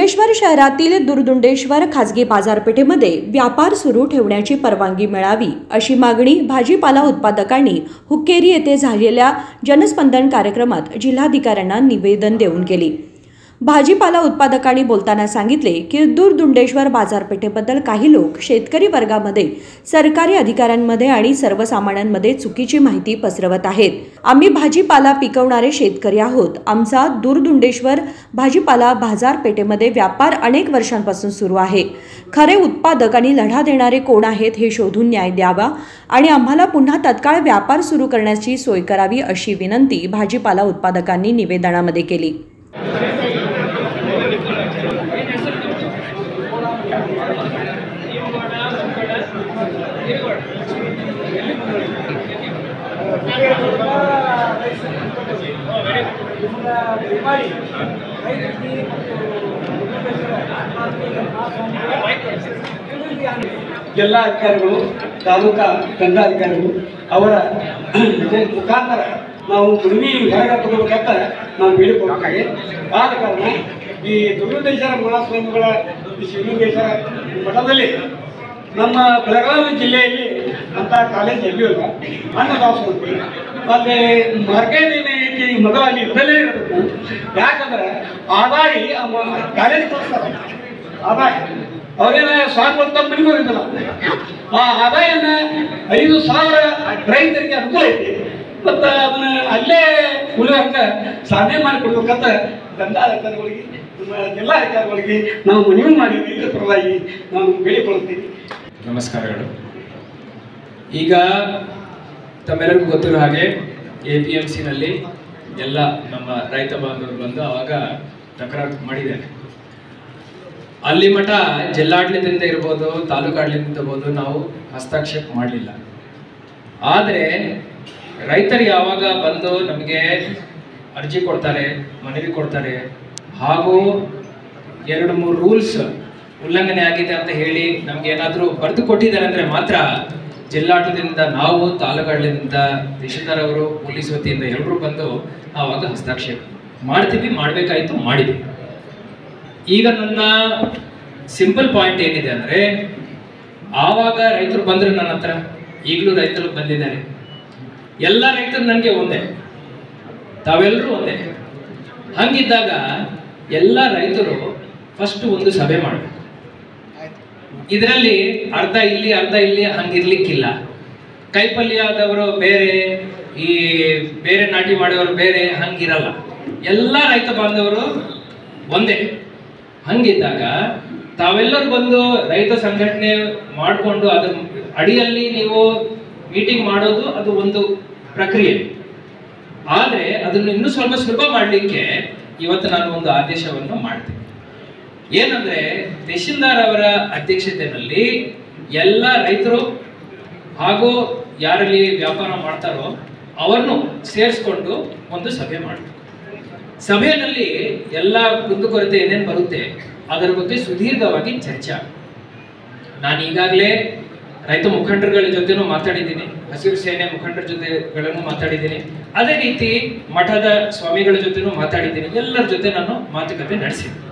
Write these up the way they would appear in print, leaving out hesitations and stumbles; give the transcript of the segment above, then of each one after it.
अंकलेश्वर शहरातील दुरदुंडेश्वर खाजगी बाजारपेठेमध्ये व्यापार सुरू ठेवण्याची परवानगी मिळावी अशी मागणी भाजीपाला उत्पादकांनी हुक्केरी येथे झालेल्या जनस्पंदन कार्यक्रमात जिल्हाधिकाऱ्यांना निवेदन देऊन केली। भाजीपाला उत्पादकांनी बोलताना सांगितले की दुरदुंडेश्वर बाजारपेठेबद्दल काही लोक शेतकरी वर्गामध्ये, सरकारी अधिकाऱ्यांमध्ये आणि सर्वसामान्यांमध्ये चुकीची माहिती पसरवत आहेत। आम्ही भाजीपाला पिकवणारे शेतकरी आहोत। आमचा दुरदुंडेश्वर भाजीपाला बाजारपेठेमध्ये व्यापार अनेक वर्षांपासून सुरू आहे। खरे उत्पादक आणि लढा देणारे कोण आहेत हे शोधून न्याय द्यावा आणि आम्हाला पुन्हा तत्काळ व्यापार सुरू करण्याची सोय करावी अशी विनंती भाजीपाला उत्पादकांनी निवेदनामध्ये केली। ಜಿಲ್ಲಾ ಅಧಿಕಾರಿಗಳು, ತಾಲೂಕಾ ದಂಡಾಧಿಕಾರಿಗಳು ಅವರ ಮುಖಾಂತರ ನಾವು ದುಡಿಮೆ ಹೊರಗೆ ತಗೋಬೇಕಂತ ನಾವು ಬೇಡಿಕೊಳ್ತೀವಿ। ಆದ ಕಾರಣ ಈ ದುರ್ಗೇಶ್ವರ ಮಹಾಸ್ವಾಮಿಗಳ ಶಿವಲಿಂಗೇಶ್ವರ ಮಠದಲ್ಲಿ ನಮ್ಮ ಬೆಳಗಾವಿ ಜಿಲ್ಲೆಯಲ್ಲಿ ಅಂತ ಕಾಲೇಜ್ ಎಲ್ಲಿಯೂ ಇಲ್ಲ। ಅನ್ನದಾಸೋಹಿ ಅಲ್ಲಿ ಮಾರ್ಕೆಟಿನ ಮೊದಲು ಅಲ್ಲಿ ಇದ್ದಲೇ ಇರಬೇಕು। ಯಾಕಂದ್ರೆ ಆದಾಯ ಕಾಲೇಜ್ ಕಳಿಸ್ತಾರೆ, ಆದಾಯ ಅವರೇನ ಸ್ವಾಮಿಗಳು ತಮ್ಮ ಮನೆಗೂ ಇರಲಿಲ್ಲ। ಆ ಆದಾಯನ 5,000 ರೈತರಿಗೆ ಅನುಕೂಲ ಐತಿ, ಮತ್ತು ಅದನ್ನ ಅಲ್ಲೇ ಉಳಿಯೋಂಗೆ ಸಾಧನೆ ಮಾಡಿಕೊಡ್ಬೇಕಂತ ದಂಡಾಧಿಕಾರಿಗಳಿಗೆ, ಜಿಲ್ಲಾಧಿಕಾರಿಗಳಿಗೆ ನಾವು ಮನವಿ ಮಾಡಿ ರೈತರ ಪರವಾಗಿ ನಾವು ಬೇಡಿಕೊಳ್ಳುತ್ತೀವಿ। ನಮಸ್ಕಾರಗಳು। ಈಗ ತಮ್ಮೆಲ್ಲರಿಗೂ ಗೊತ್ತಿರೋ ಹಾಗೆ APMCನಲ್ಲಿ ಎಲ್ಲ ನಮ್ಮ ರೈತ ಬಾಂಧವರು ಬಂದು ಆವಾಗ ತಕರಾರು ಮಾಡಿದ್ದಾರೆ। ಅಲ್ಲಿ ಮಠ ಜಿಲ್ಲಾಡಳಿತದಿಂದ ಇರ್ಬೋದು, ತಾಲೂಕಾಡಳಿತದಿಂದ ಇರ್ಬೋದು, ನಾವು ಹಸ್ತಕ್ಷೇಪ ಮಾಡಲಿಲ್ಲ। ಆದರೆ ರೈತರು ಯಾವಾಗ ಬಂದು ನಮಗೆ ಅರ್ಜಿ ಕೊಡ್ತಾರೆ, ಮನವಿ ಕೊಡ್ತಾರೆ, ಹಾಗೂ 2-3 ರೂಲ್ಸ್ ಉಲ್ಲಂಘನೆ ಆಗಿದೆ ಅಂತ ಹೇಳಿ ನಮ್ಗೆ ಏನಾದರೂ ಬರೆದು ಕೊಟ್ಟಿದ್ದಾರೆ ಅಂದರೆ ಮಾತ್ರ ಜಿಲ್ಲಾಡಳಿತದಿಂದ, ನಾವು ತಾಲೂಕಾಡಳಿತದಿಂದ, ತಹಶೀಲ್ದಾರ್ ಅವರು, ಪೊಲೀಸ್ ವತಿಯಿಂದ ಎಲ್ಲರೂ ಬಂದು ಆವಾಗ ಹಸ್ತಕ್ಷೇಪ ಮಾಡ್ತೀವಿ, ಮಾಡಬೇಕಾಯ್ತು, ಮಾಡಿದ್ವಿ। ಈಗ ನನ್ನ ಸಿಂಪಲ್ ಪಾಯಿಂಟ್ ಏನಿದೆ ಅಂದರೆ, ಆವಾಗ ರೈತರು ಬಂದರು ನನ್ನ ಹತ್ರ, ಈಗಲೂ ರೈತರು ಬಂದಿದ್ದಾರೆ। ಎಲ್ಲ ರೈತರು ನನಗೆ ಒಂದೇ, ತಾವೆಲ್ಲರೂ ಒಂದೇ। ಹಂಗಿದ್ದಾಗ ಎಲ್ಲ ರೈತರು ಫಸ್ಟ್ ಒಂದು ಸಭೆ ಮಾಡಬೇಕು। ಇದರಲ್ಲಿ ಅರ್ಧ ಇಲ್ಲಿ ಅರ್ಧ ಇಲ್ಲಿ ಹಂಗಿರ್ಲಿಕ್ಕಿಲ್ಲ। ಕೈಪಲ್ಯದವರು ಬೇರೆ, ಈ ಬೇರೆ ನಾಟಿ ಮಾಡೋರು ಬೇರೆ, ಹಂಗಿರಲ್ಲ। ಎಲ್ಲ ರೈತ ಬಾಂಧವರು ಒಂದೇ। ಹಂಗಿದ್ದಾಗ ತಾವೆಲ್ಲರೂ ಬಂದು ರೈತ ಸಂಘಟನೆ ಮಾಡಿಕೊಂಡು ಅದ್ರ ಅಡಿಯಲ್ಲಿ ನೀವು ಮೀಟಿಂಗ್ ಮಾಡೋದು ಅದು ಒಂದು ಪ್ರಕ್ರಿಯೆ। ಆದರೆ ಅದನ್ನು ಇನ್ನೂ ಸ್ವಲ್ಪ ಸುಲಭ ಮಾಡಲಿಕ್ಕೆ ಇವತ್ತು ನಾನು ಒಂದು ಆದೇಶವನ್ನು ಮಾಡ್ತೀನಿ। ಏನಂದ್ರೆ, ತಹಶೀಲ್ದಾರ್ ಅವರ ಅಧ್ಯಕ್ಷತೆಯಲ್ಲಿ ಎಲ್ಲ ರೈತರು ಹಾಗೂ ಯಾರಲ್ಲಿ ವ್ಯಾಪಾರ ಮಾಡ್ತಾರೋ ಅವರನ್ನು ಸೇರಿಸ್ಕೊಂಡು ಒಂದು ಸಭೆ ಮಾಡಬೇಕು। ಸಭೆಯಲ್ಲಿ ಎಲ್ಲ ಕುಂದುಕೊರತೆ ಏನೇನು ಬರುತ್ತೆ ಅದರ ಬಗ್ಗೆ ಸುದೀರ್ಘವಾಗಿ ಚರ್ಚೆ। ನಾನು ಈಗಾಗಲೇ ರೈತ ಮುಖಂಡರುಗಳ ಜೊತೆನೂ ಮಾತಾಡಿದ್ದೀನಿ, ಹಸಿರು ಸೇನೆ ಮುಖಂಡರ ಜೊತೆಗಳನ್ನು ಮಾತಾಡಿದ್ದೀನಿ, ಅದೇ ರೀತಿ ಮಠದ ಸ್ವಾಮಿಗಳ ಜೊತೆನೂ ಮಾತಾಡಿದ್ದೀನಿ। ಎಲ್ಲರ ಜೊತೆ ನಾನು ಮಾತುಕತೆ ನಡೆಸಿದ್ದೀನಿ।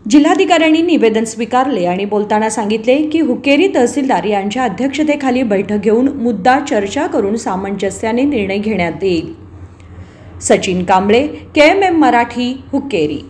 जिल्हाधिकाऱ्यांनी निवेदन स्वीकारले आणि बोलताना सांगितले की हुक्केरी तहसीलदार यांच्या अध्यक्षतेखाली बैठक घेऊन मुद्दा चर्चा करून सामंजस्याने निर्णय घेण्यात येईल। सचिन कांबळे, KMM मराठी, हुक्केरी।